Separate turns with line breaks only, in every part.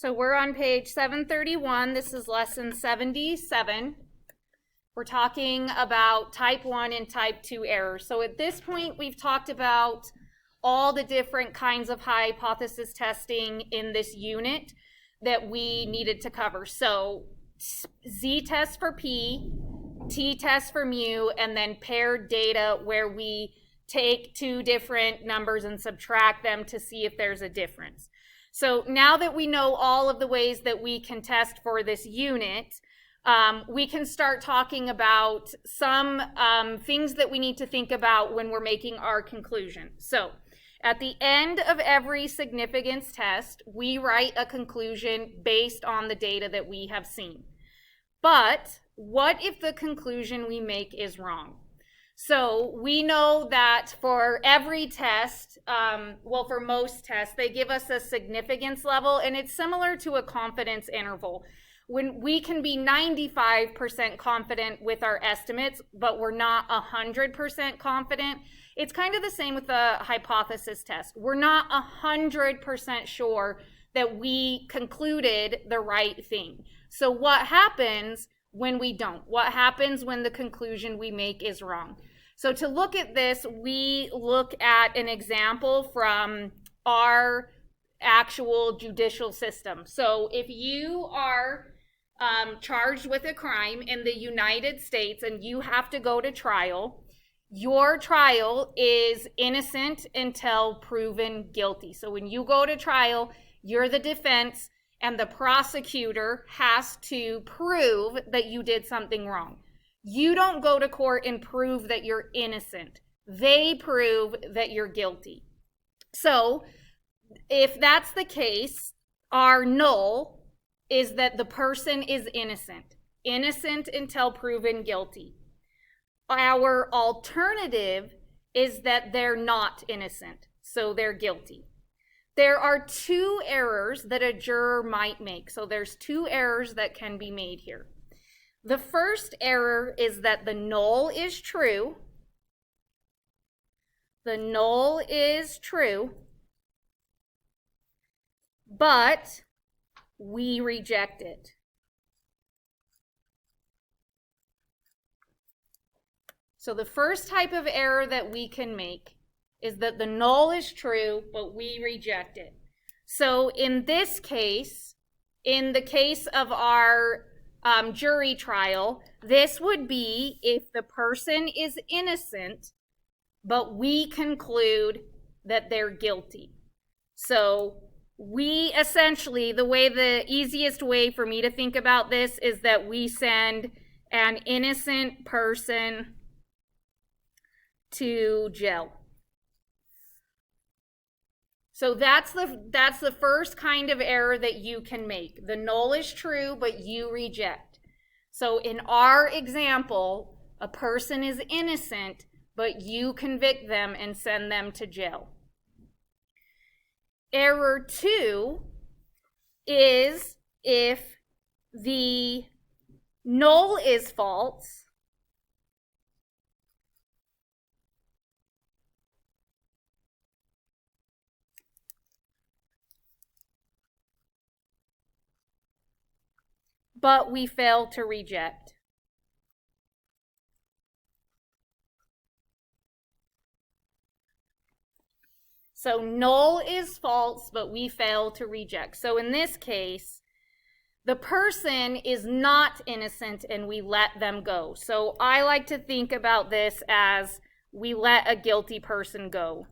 So we're on page 731. This is lesson 77. We're talking about type 1 and type 2 errors. So at this point, we've talked about all the different kinds of hypothesis testing in this unit that we needed to cover. So z-test for p, t-test for mu, and then paired data where we take two different numbers and subtract them to see if there's a difference. So now that we know all of the ways that we can test for this unit, we can start talking about some things that we need to think about when we're making our conclusion. So at the end of every significance test, we write a conclusion based on the data that we have seen. But what if the conclusion we make is wrong? So we know that for every test, for most tests, they give us a significance level, and it's similar to a confidence interval. When we can be 95% confident with our estimates, but we're not 100% confident, it's kind of the same with the hypothesis test. We're not 100% sure that we concluded the right thing. So what happens when we don't? What happens when the conclusion we make is wrong? So to look at this, we look at an example from our actual judicial system. So if you are charged with a crime in the United States and you have to go to trial, your trial is innocent until proven guilty. So when you go to trial, you're the defense, and the prosecutor has to prove that you did something wrong. You don't go to court and prove that you're innocent. They prove that you're guilty. So if that's the case, our null is that the person is innocent. Innocent until proven guilty. Our alternative is that they're not innocent, so they're guilty. There are two errors that a juror might make. So there's two errors that can be made here. The first error is that the null is true. The null is true, but we reject it. So the first type of error that we can make is that the null is true, but we reject it. So in this case, in the case of our jury trial, this would be if the person is innocent, but we conclude that they're guilty. So we essentially, the easiest way for me to think about this is that we send an innocent person to jail. So that's the first kind of error that you can make. The null is true, but you reject. So in our example, a person is innocent, but you convict them and send them to jail. Error 2 is if the null is false, but we fail to reject. So null is false, but we fail to reject. So in this case, the person is not innocent and we let them go. So I like to think about this as we let a guilty person go.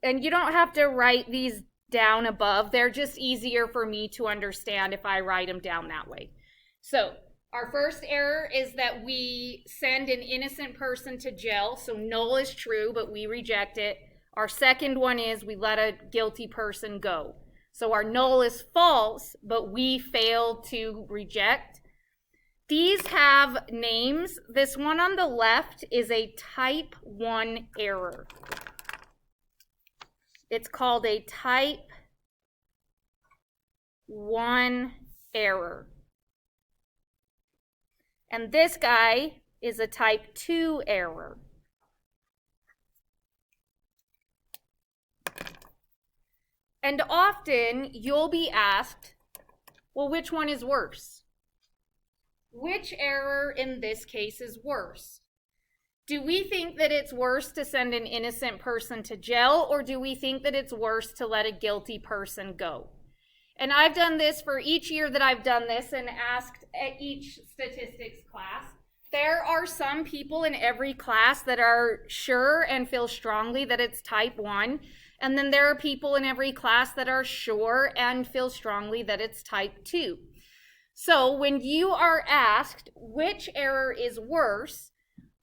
And you don't have to write these down above. They're just easier for me to understand if I write them down that way. So our first error is that we send an innocent person to jail. So null is true, but we reject it. Our second one is we let a guilty person go. So our null is false, but we fail to reject. These have names. This one on the left is a type 1 error. It's called a type 1 error. And this guy is a type 2 error. And often you'll be asked, well, which one is worse? Which error in this case is worse? Do we think that it's worse to send an innocent person to jail, or do we think that it's worse to let a guilty person go? And I've done this for each year that I've done this and asked at each statistics class. There are some people in every class that are sure and feel strongly that it's type 1. And then there are people in every class that are sure and feel strongly that it's type 2. So when you are asked which error is worse,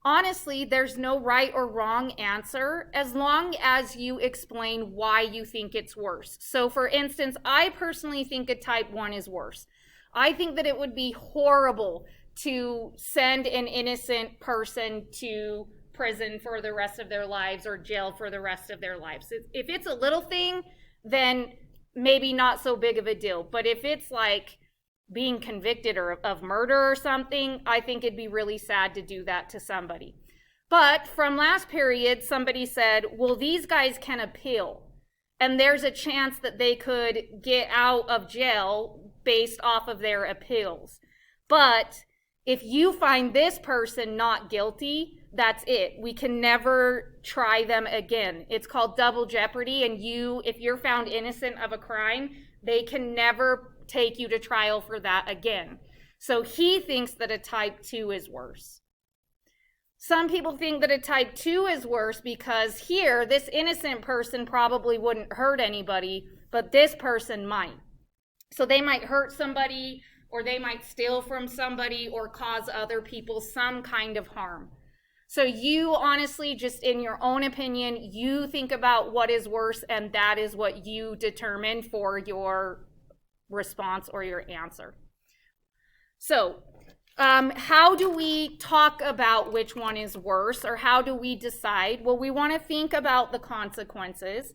honestly, there's no right or wrong answer as long as you explain why you think it's worse. So for instance, I personally think a type 1 is worse. I think that it would be horrible to send an innocent person to prison for the rest of their lives or jail for the rest of their lives. If it's a little thing, then maybe not so big of a deal. But if it's like being convicted or of murder or something, I think it'd be really sad to do that to somebody. But from last period, somebody said, well, these guys can appeal, and there's a chance that they could get out of jail based off of their appeals. But if you find this person not guilty, that's it. We can never try them again. It's called double jeopardy, and if you're found innocent of a crime, they can never take you to trial for that again. So he thinks that a type 2 is worse. Some people think that a type 2 is worse because here, this innocent person probably wouldn't hurt anybody, but this person might. So they might hurt somebody, or they might steal from somebody, or cause other people some kind of harm. So you honestly, just in your own opinion, you think about what is worse, and that is what you determine for your response or your answer. So how do we talk about which one is worse, or how do we decide? Well, we want to think about the consequences,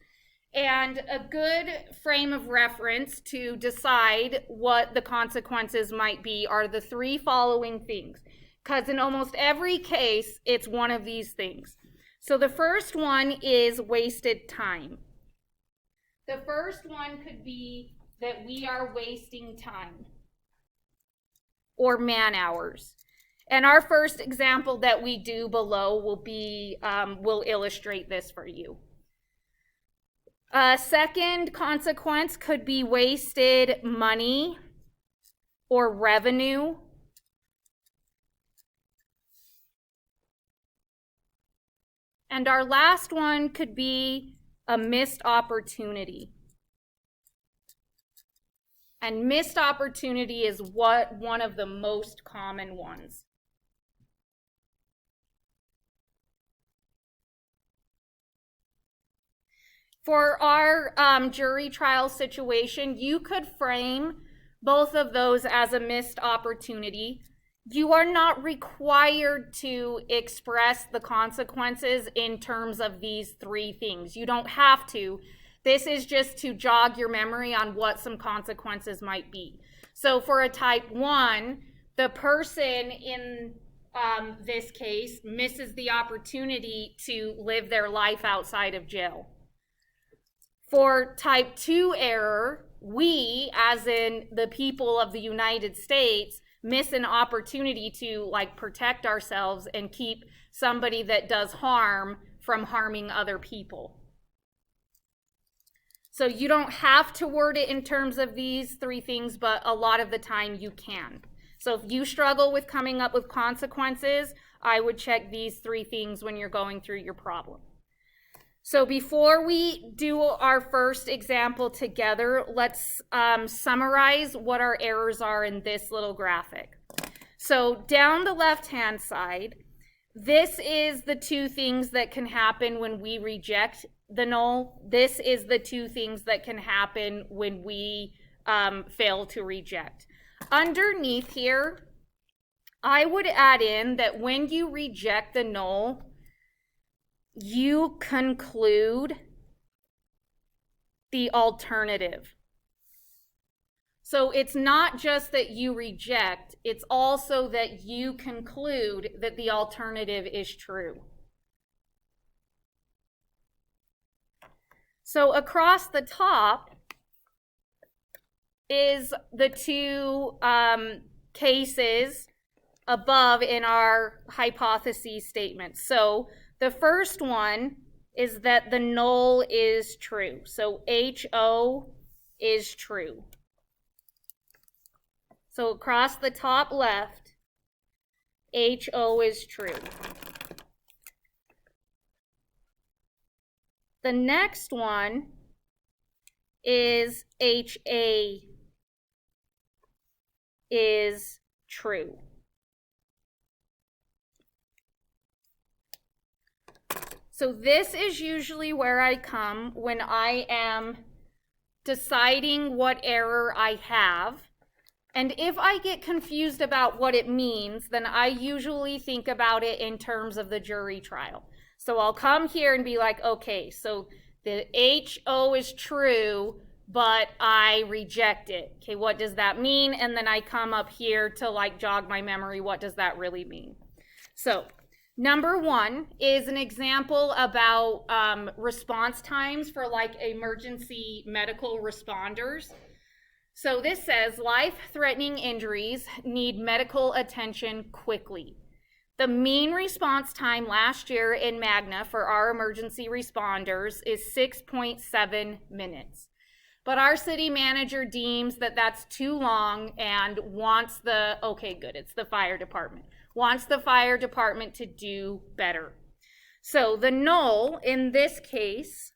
and a good frame of reference to decide what the consequences might be are the 3 following things, because in almost every case it's one of these things. So the first one is wasted time. The first one could be that we are wasting time or man hours. And our first example that we do below will illustrate this for you. A second consequence could be wasted money or revenue. And our last one could be a missed opportunity. And missed opportunity is one of the most common ones. For our jury trial situation, you could frame both of those as a missed opportunity. You are not required to express the consequences in terms of these 3 things. You don't have to. This is just to jog your memory on what some consequences might be. So for a type 1, the person in this case misses the opportunity to live their life outside of jail. For type 2 error, we, as in the people of the United States, miss an opportunity to protect ourselves and keep somebody that does harm from harming other people. So you don't have to word it in terms of these 3 things, but a lot of the time you can. So if you struggle with coming up with consequences, I would check these 3 things when you're going through your problem. So before we do our first example together, let's summarize what our errors are in this little graphic. So down the left-hand side, this is the 2 things that can happen when we reject the null. This is the 2 things that can happen when we fail to reject. Underneath here, I would add in that when you reject the null, you conclude the alternative. So it's not just that you reject, it's also that you conclude that the alternative is true. So across the top, is the two cases above in our hypothesis statement. So the first one is that the null is true. So HO is true. So across the top left, HO is true. The next one is HA is true. So this is usually where I come when I am deciding what error I have. And if I get confused about what it means, then I usually think about it in terms of the jury trial. So I'll come here and be like, okay, so the HO is true, but I reject it. Okay, what does that mean? And then I come up here to like jog my memory. What does that really mean? So number one is an example about response times for like emergency medical responders. So this says life-threatening injuries need medical attention quickly. The mean response time last year in Magna for our emergency responders is 6.7 minutes. But our city manager deems that that's too long and wants it's the fire department, wants the fire department to do better. So the null in this case,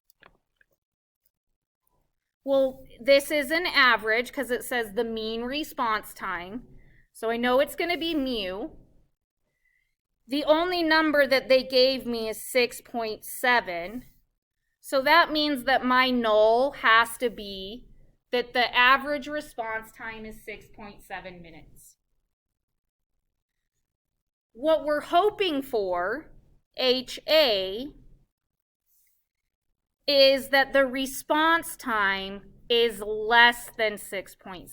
well, this is an average because it says the mean response time. So I know it's going to be mu. The only number that they gave me is 6.7. So that means that my null has to be that the average response time is 6.7 minutes. What we're hoping for, HA, is that the response time is less than 6.7.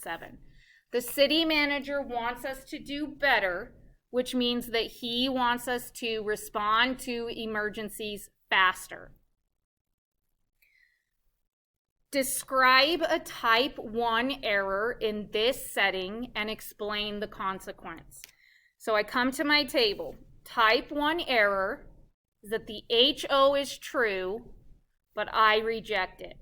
The city manager wants us to do better, which means that he wants us to respond to emergencies faster. Describe a type 1 error in this setting and explain the consequence. So I come to my table. Type 1 error is that the HO is true, but I reject it.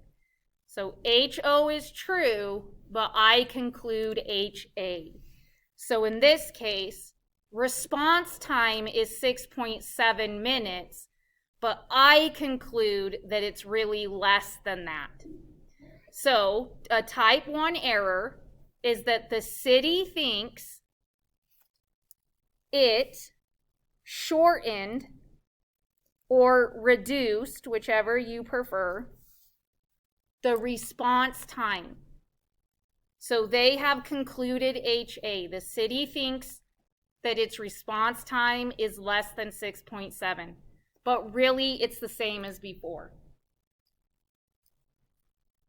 So HO is true, but I conclude HA. So in this case, response time is 6.7 minutes, but I conclude that it's really less than that. So a type 1 error is that the city thinks it shortened or reduced, whichever you prefer, the response time. So they have concluded HA. The city thinks that its response time is less than 6.7, but really it's the same as before.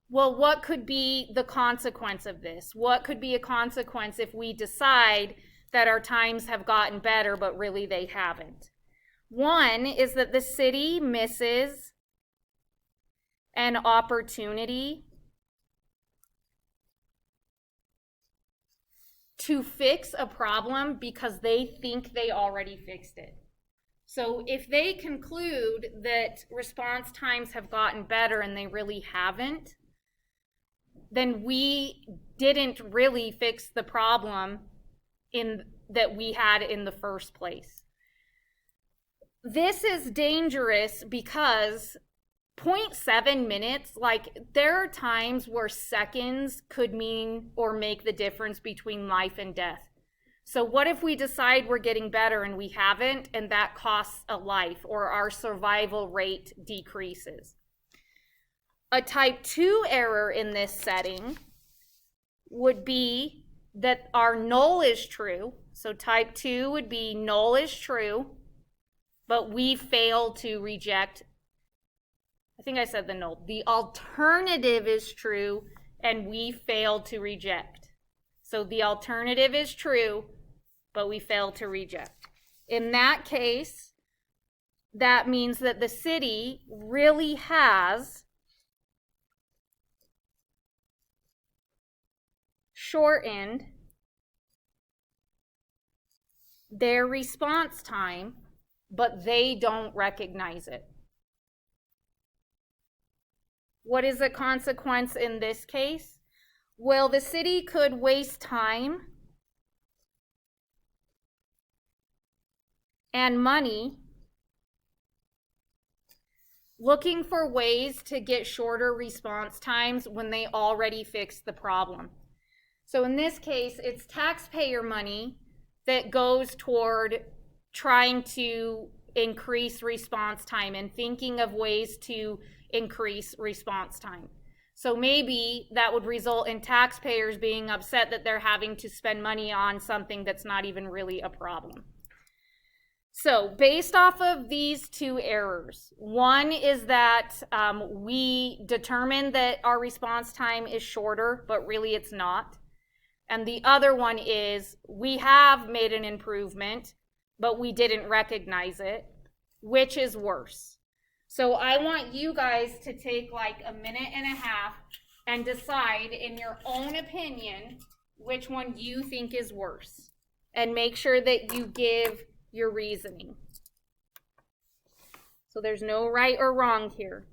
Well, what could be the consequence of this? What could be a consequence if we decide that our times have gotten better, but really they haven't? One is that the city misses an opportunity to fix a problem because they think they already fixed it. So if they conclude that response times have gotten better and they really haven't, then we didn't really fix the problem that we had in the first place. This is dangerous because 0.7 minutes, like there are times where seconds could mean or make the difference between life and death. So what if we decide we're getting better and we haven't, and that costs a life or our survival rate decreases? A type 2 error in this setting would be that our null is true. So type 2 would be null is true, but we fail to reject. I think I said the null. The alternative is true, and we fail to reject. So the alternative is true, but we fail to reject. In that case, that means that the city really has shortened their response time, but they don't recognize it. What is the consequence in this case? Well, the city could waste time and money looking for ways to get shorter response times when they already fixed the problem. So in this case, it's taxpayer money that goes toward trying to increase response time and thinking of ways to increase response time. So maybe that would result in taxpayers being upset that they're having to spend money on something that's not even really a problem. So based off of these two errors, one is that we determined that our response time is shorter, but really it's not. And the other one is we have made an improvement, but we didn't recognize it. Which is worse? So I want you guys to take like a minute and a half and decide in your own opinion which one you think is worse. And make sure that you give your reasoning. So there's no right or wrong here.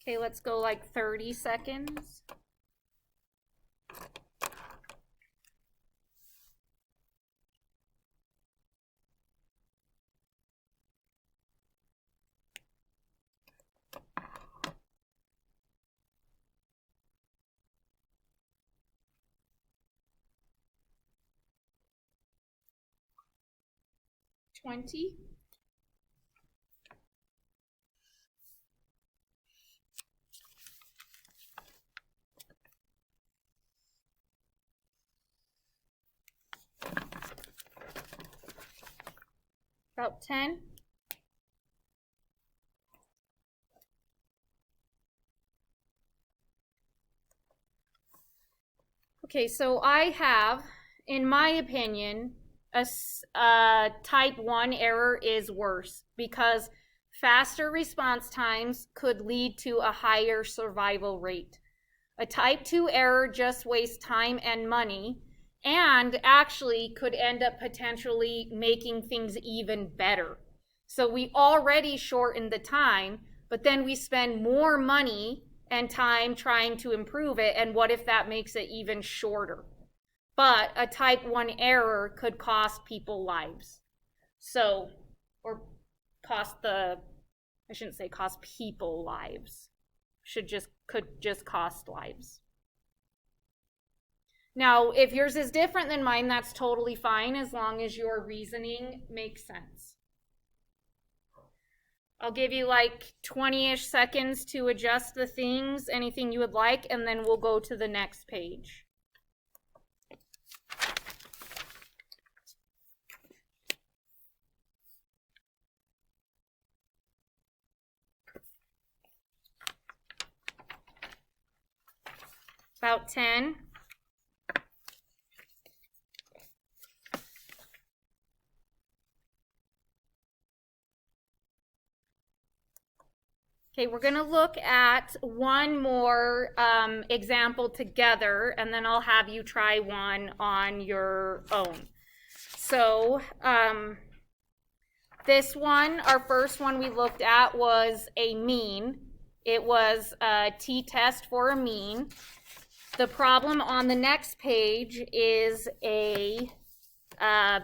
Okay, let's go like 30 seconds. $20. About 10. Okay, so I have, in my opinion, a type 1 error is worse because faster response times could lead to a higher survival rate. A type 2 error just wastes time and money and actually could end up potentially making things even better. So we already shortened the time, but then we spend more money and time trying to improve it, and what if that makes it even shorter? But a type 1 error could cost people lives. So, or cost I shouldn't say cost people lives. could just cost lives. Now, if yours is different than mine, that's totally fine as long as your reasoning makes sense. I'll give you like 20-ish seconds to adjust the things, anything you would like, and then we'll go to the next page. About 10. Okay, we're going to look at one more example together, and then I'll have you try one on your own. So this one, our first one we looked at was a mean. It was a t-test for a mean. The problem on the next page is it was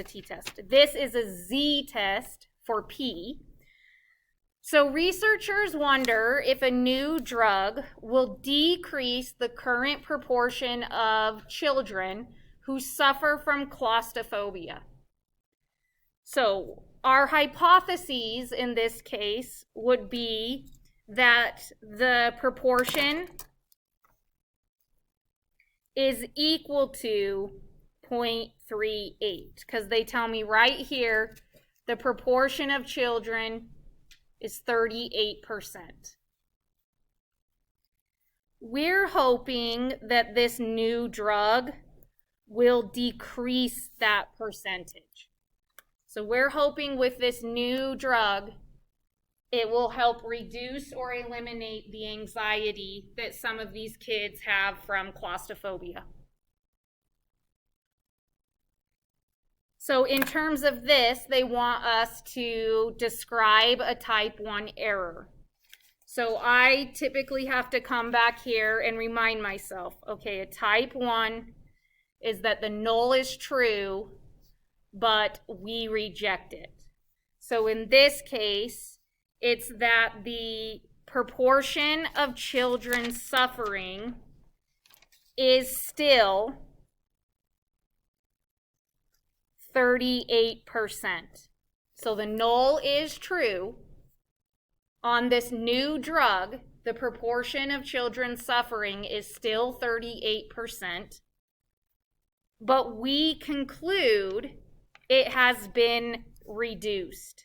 a t-test. This is a z-test for p. So researchers wonder if a new drug will decrease the current proportion of children who suffer from claustrophobia. So our hypotheses in this case would be that the proportion is equal to 0.38, because they tell me right here the proportion of children is 38%. We're hoping that this new drug will decrease that percentage. So we're hoping with this new drug, it will help reduce or eliminate the anxiety that some of these kids have from claustrophobia. So in terms of this, they want us to describe a type 1 error. So I typically have to come back here and remind myself, okay, a type 1 is that the null is true, but we reject it. So in this case, it's that the proportion of children suffering is still 38%. So the null is true. On this new drug, the proportion of children suffering is still 38%. But we conclude it has been reduced.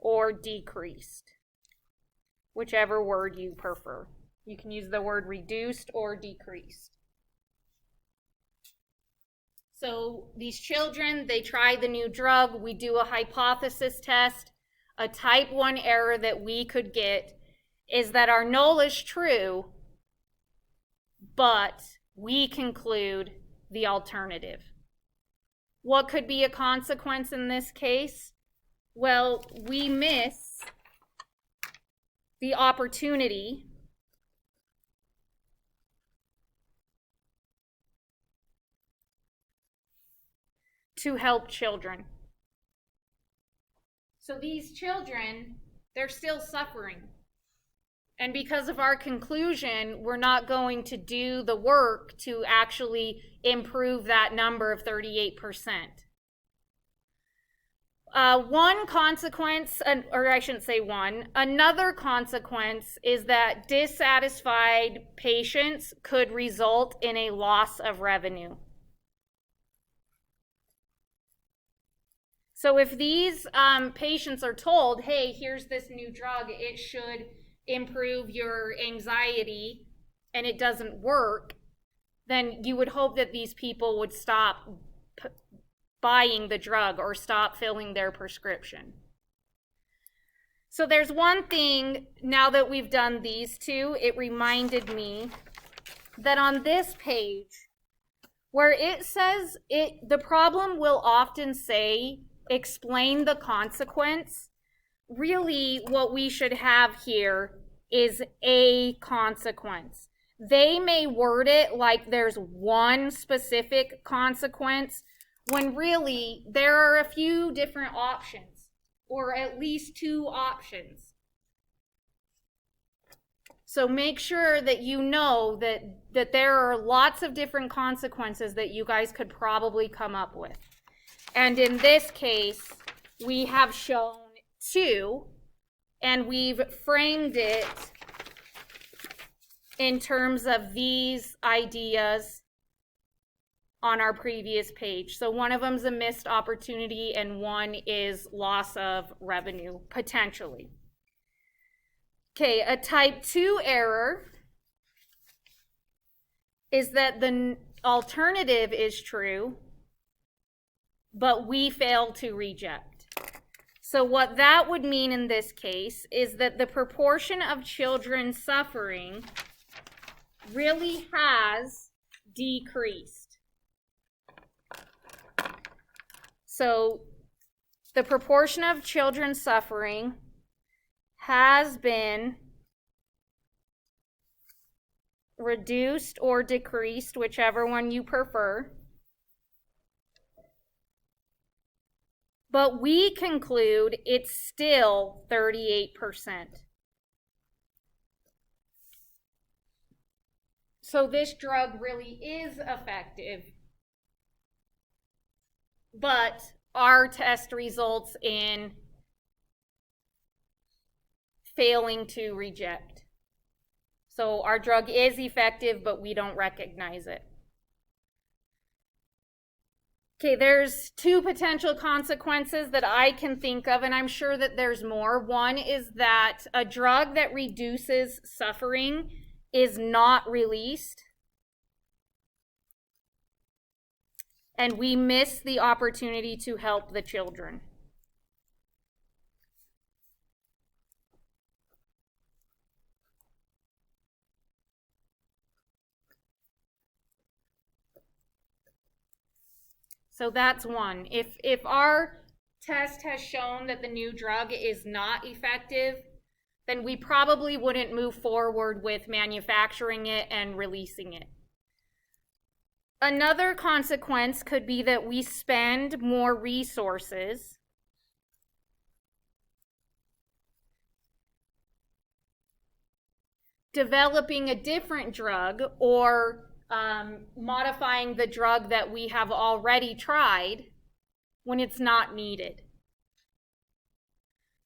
Or decreased, whichever word you prefer. You can use the word reduced or decreased. So these children, they try the new drug. We do a hypothesis test. A type 1 error that we could get is that our null is true, but we conclude the alternative. What could be a consequence in this case? Well, we miss the opportunity to help children. So these children, they're still suffering. And because of our conclusion, we're not going to do the work to actually improve that number of 38%. One consequence, or I shouldn't say one, another consequence is that dissatisfied patients could result in a loss of revenue. So if these patients are told, hey, here's this new drug, it should improve your anxiety, and it doesn't work, then you would hope that these people would stop buying the drug or stop filling their prescription. So there's one thing, now that we've done these two, it reminded me that on this page, where it says the problem will often say, explain the consequence, really what we should have here is a consequence. they may word it like there's one specific consequence, when really there are a few different options, or at least two options. So make sure that you know that there are lots of different consequences that you guys could probably come up with. And in this case, we have shown two, and we've framed it in terms of these ideas on our previous page. So one of them is a missed opportunity and one is loss of revenue, potentially. Okay, a type 2 error is that the alternative is true, but we fail to reject. So what that would mean in this case is that the proportion of children suffering really has decreased. So the proportion of children suffering has been reduced or decreased, whichever one you prefer. But we conclude it's still 38%. So this drug really is effective, but our test results in failing to reject. So our drug is effective, but we don't recognize it. Okay, there's two potential consequences that I can think of, and I'm sure that there's more. One is that a drug that reduces suffering is not released, and we miss the opportunity to help the children. So that's one. If our test has shown that the new drug is not effective, then we probably wouldn't move forward with manufacturing it and releasing it. Another consequence could be that we spend more resources developing a different drug or modifying the drug that we have already tried when it's not needed.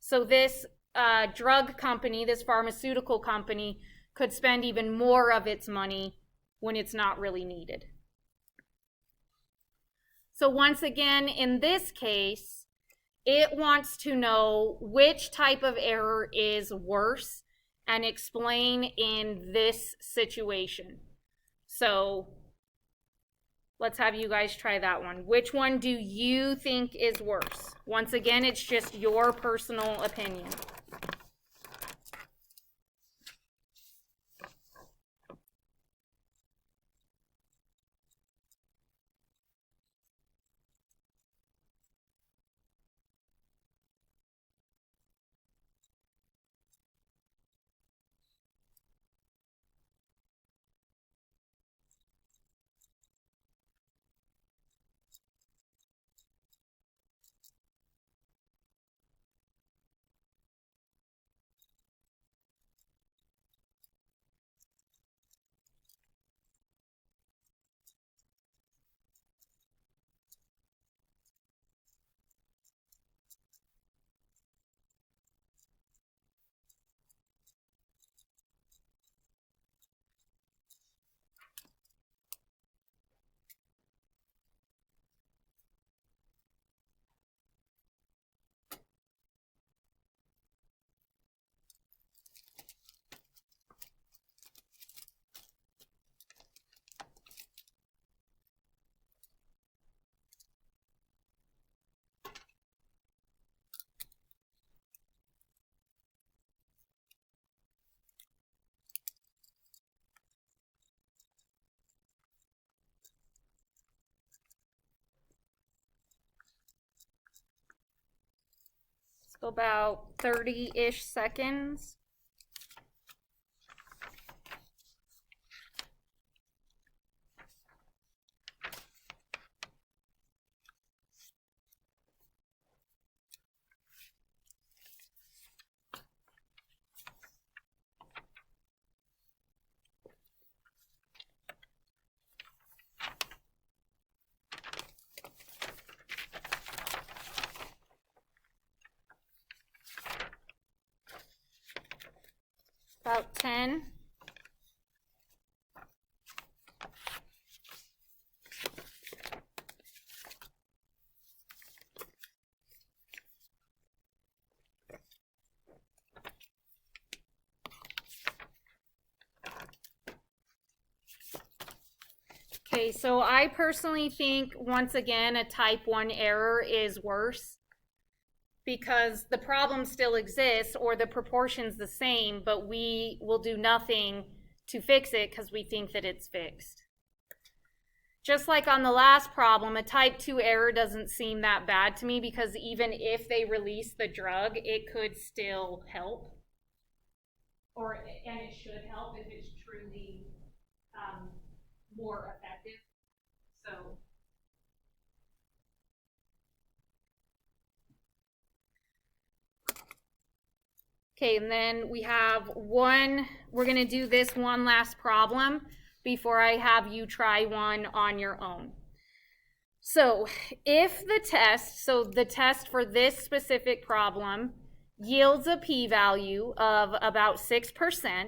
So this drug company, this pharmaceutical company, could spend even more of its money when it's not really needed. So once again, in this case, it wants to know which type of error is worse and explain in this situation. So let's have you guys try that one. Which one do you think is worse? Once again, it's just your personal opinion. So about 30-ish seconds. about 10. Okay, so I personally think, once again, a type 1 error is worse because the problem still exists or the proportion's the same, but we will do nothing to fix it because we think that it's fixed. Just like on the last problem, a type 2 error doesn't seem that bad to me because even if they release the drug, it could still help. And it should help if it's truly more effective. So okay, and then we have we're going to do this one last problem before I have you try one on your own. So if the test for this specific problem yields a p-value of about 6%,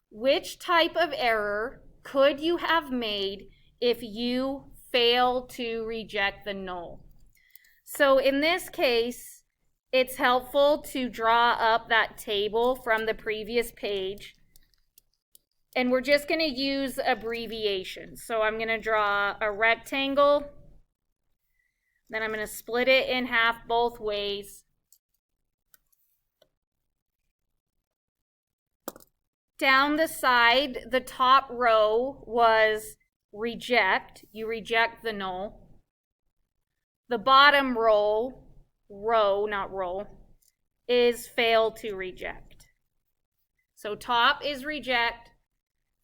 which type of error could you have made if you fail to reject the null? So in this case, it's helpful to draw up that table from the previous page. And we're just going to use abbreviations. So I'm going to draw a rectangle. Then I'm going to split it in half both ways. Down the side, the top row was reject. You reject the null. The bottom row, is fail to reject. So top is reject,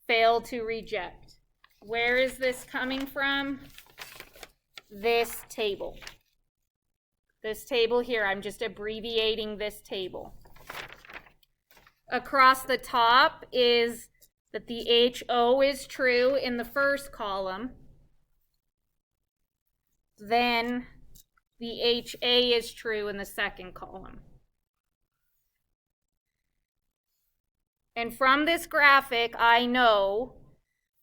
fail to reject. Where is this coming from? This table. This table here, I'm just abbreviating this table. Across the top is that the HO is true in the first column. Then the HA is true in the second column. And from this graphic, I know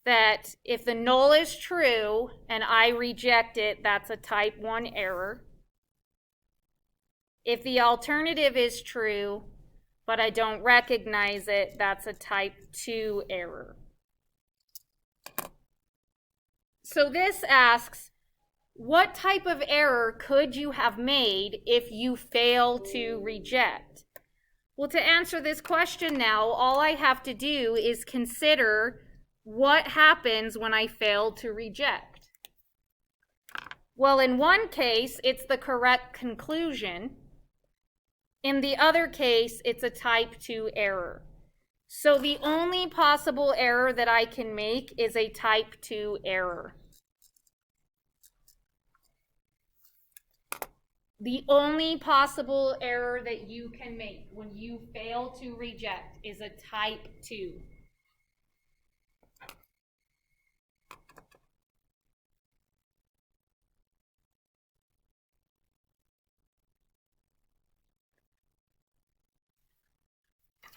that if the null is true and I reject it, that's a type 1 error. If the alternative is true, but I don't recognize it, that's a type 2 error. So this asks, what type of error could you have made if you fail to reject? Well, to answer this question now, all I have to do is consider what happens when I fail to reject. Well, in one case, it's the correct conclusion. In the other case, it's a type 2 error. So the only possible error that I can make is a type 2 error. The only possible error that you can make when you fail to reject is a type 2.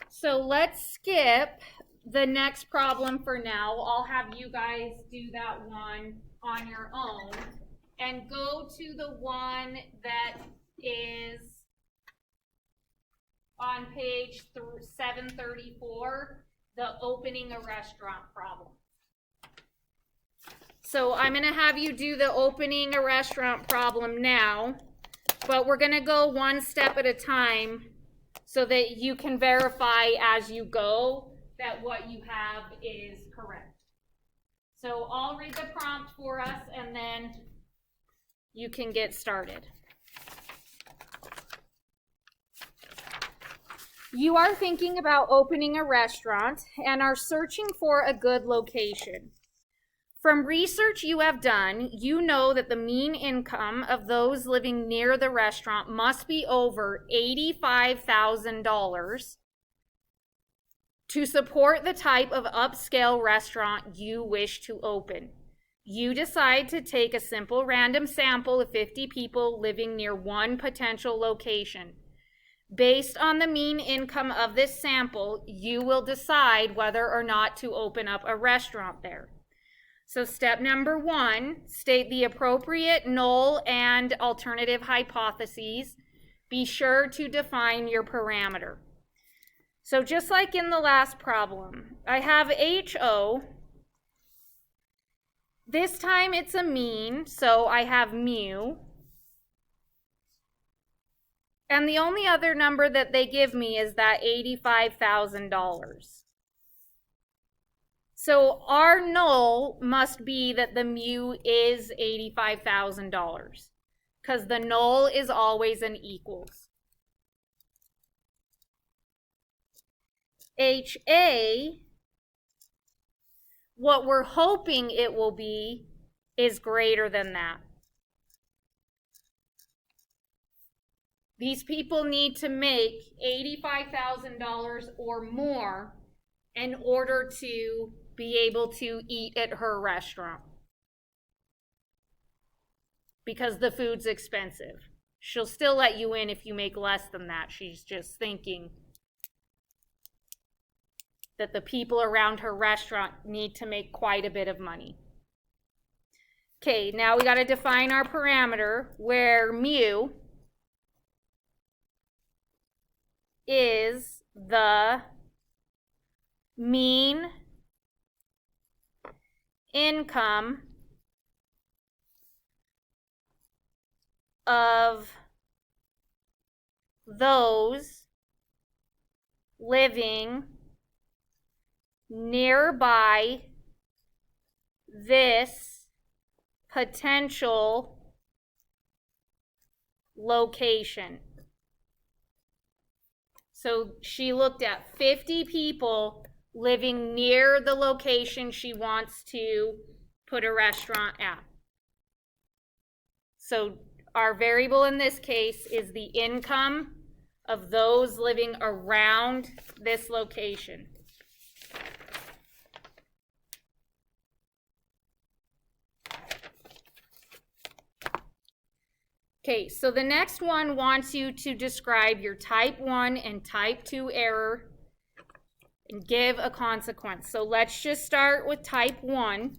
So let's skip the next problem for now. I'll have you guys do that one on your own and go to the one that is on page 734, the opening a restaurant problem. So I'm going to have you do the opening a restaurant problem now, but we're going to go one step at a time so that you can verify as you go that what you have is correct. So I'll read the prompt for us and then you can get started. You are thinking about opening a restaurant and are searching for a good location. From research you have done, you know that the mean income of those living near the restaurant must be over $85,000 to support the type of upscale restaurant you wish to open. You decide to take a simple random sample of 50 people living near one potential location. Based on the mean income of this sample, you will decide whether or not to open up a restaurant there. So step number 1, state the appropriate null and alternative hypotheses. Be sure to define your parameter. So just like in the last problem, I have HO. This time it's a mean, so I have mu. And the only other number that they give me is that $85,000. So our null must be that the mu is $85,000, because the null is always an equals. HA, what we're hoping it will be, is greater than that. These people need to make $85,000 or more in order to be able to eat at her restaurant, because the food's expensive. She'll still let you in if you make less than that. She's just thinking that the people around her restaurant need to make quite a bit of money. Okay, now we got to define our parameter, where mu is the mean income of those living nearby this potential location. So she looked at 50 people living near the location she wants to put a restaurant at. So our variable in this case is the income of those living around this location. Okay, so the next one wants you to describe your type 1 and type 2 error and give a consequence. So let's just start with type 1.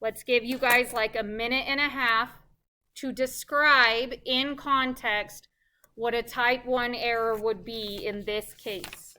Let's give you guys like a minute and a half to describe in context what a type 1 error would be in this case.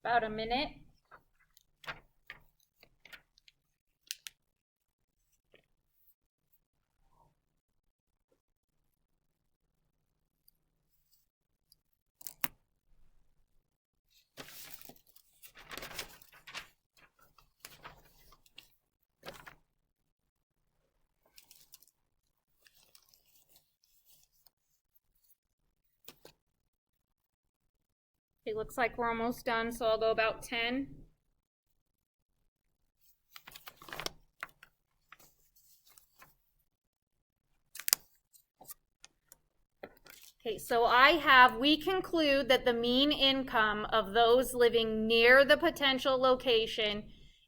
About a minute. It looks like we're almost done, so I'll go about 10. Okay, so we conclude that the mean income of those living near the potential location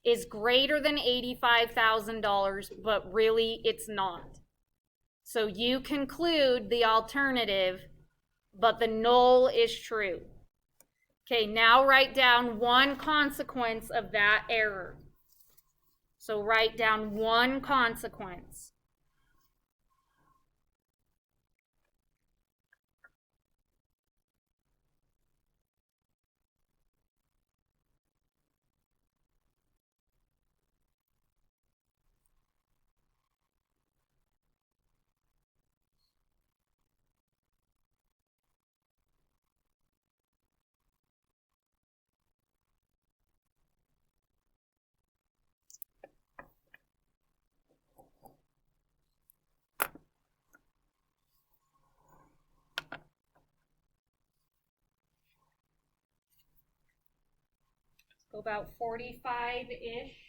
is greater than $85,000, but really it's not. So you conclude the alternative, but the null is true. Okay, now write down one consequence of that error. So write down one consequence. So about 45-ish.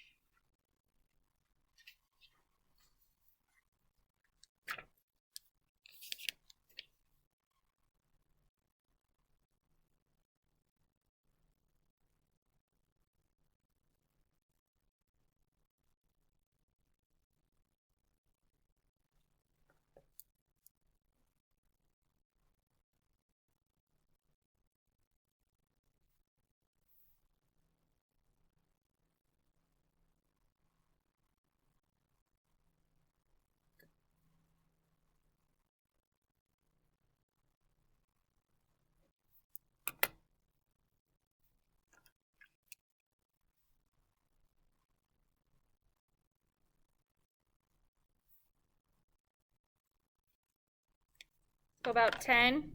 So about 10.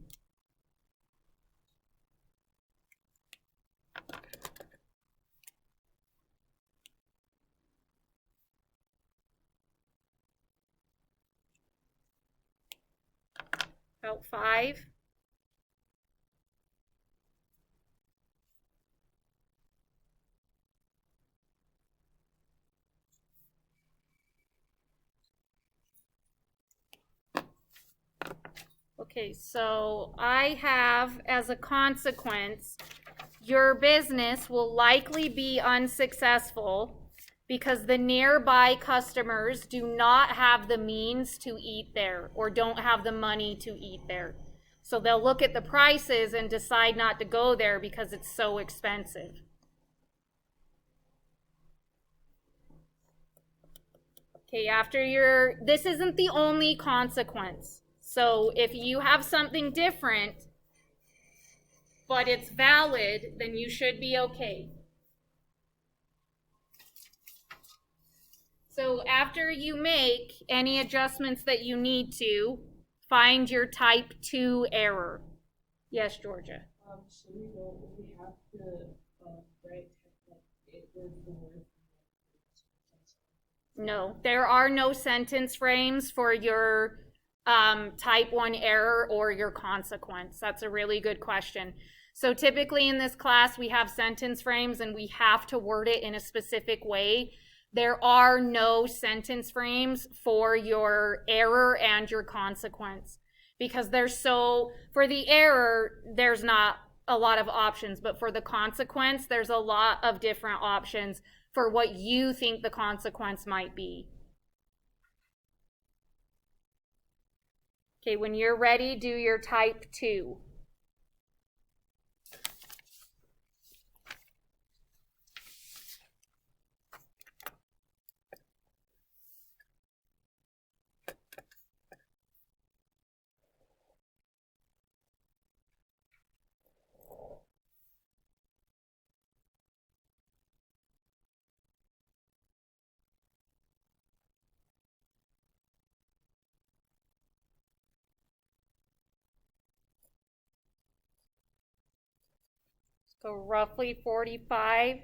About 5. Okay, so I have as a consequence, your business will likely be unsuccessful because the nearby customers do not have the means to eat there or don't have the money to eat there. So they'll look at the prices and decide not to go there because it's so expensive. Okay, this isn't the only consequence. So if you have something different, but it's valid, then you should be okay. So after you make any adjustments that you need to, find your type 2 error. Yes, Georgia.
So we have to write it word for word.
No, there are no sentence frames for your type 1 error or your consequence. That's a really good question. So typically in this class, we have sentence frames and we have to word it in a specific way. There are no sentence frames for your error and your consequence because for the error, there's not a lot of options, but for the consequence, there's a lot of different options for what you think the consequence might be. Okay, when you're ready, do your type 2. So roughly 45.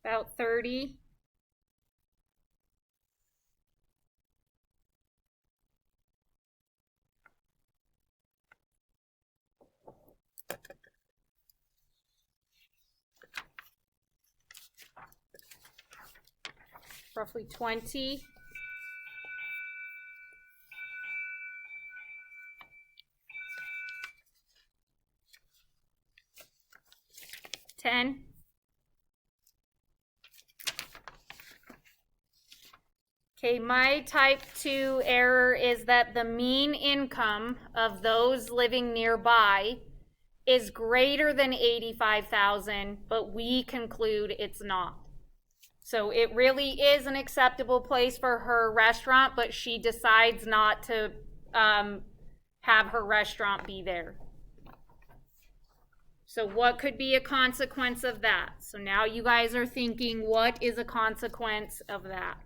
About 30. roughly 20. 10. Okay, my type 2 error is that the mean income of those living nearby is greater than 85,000, but we conclude it's not. So it really is an acceptable place for her restaurant, but she decides not to have her restaurant be there. So what could be a consequence of that? So now you guys are thinking, what is a consequence of that?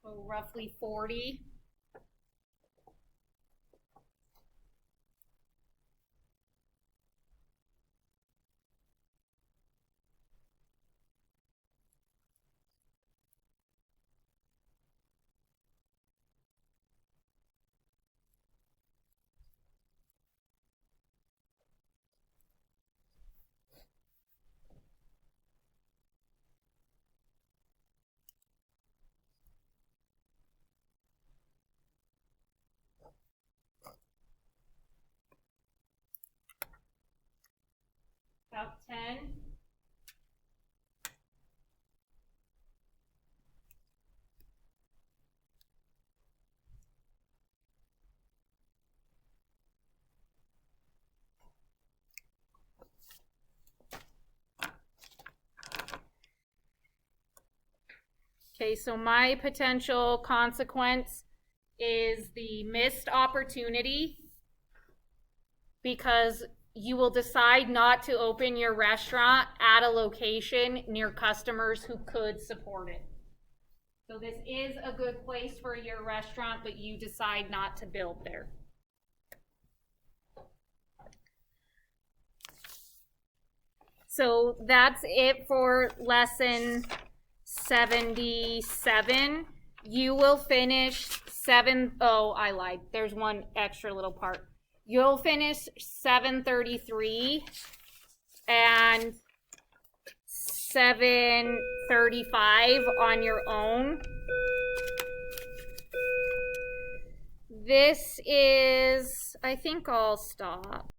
So roughly 40. About 10. Okay, so my potential consequence is the missed opportunity, because you will decide not to open your restaurant at a location near customers who could support it. So this is a good place for your restaurant, but you decide not to build there. So that's it for lesson 77. You will finish I lied. There's one extra little part. You'll finish 733 and 735 on your own. This is, I think I'll stop.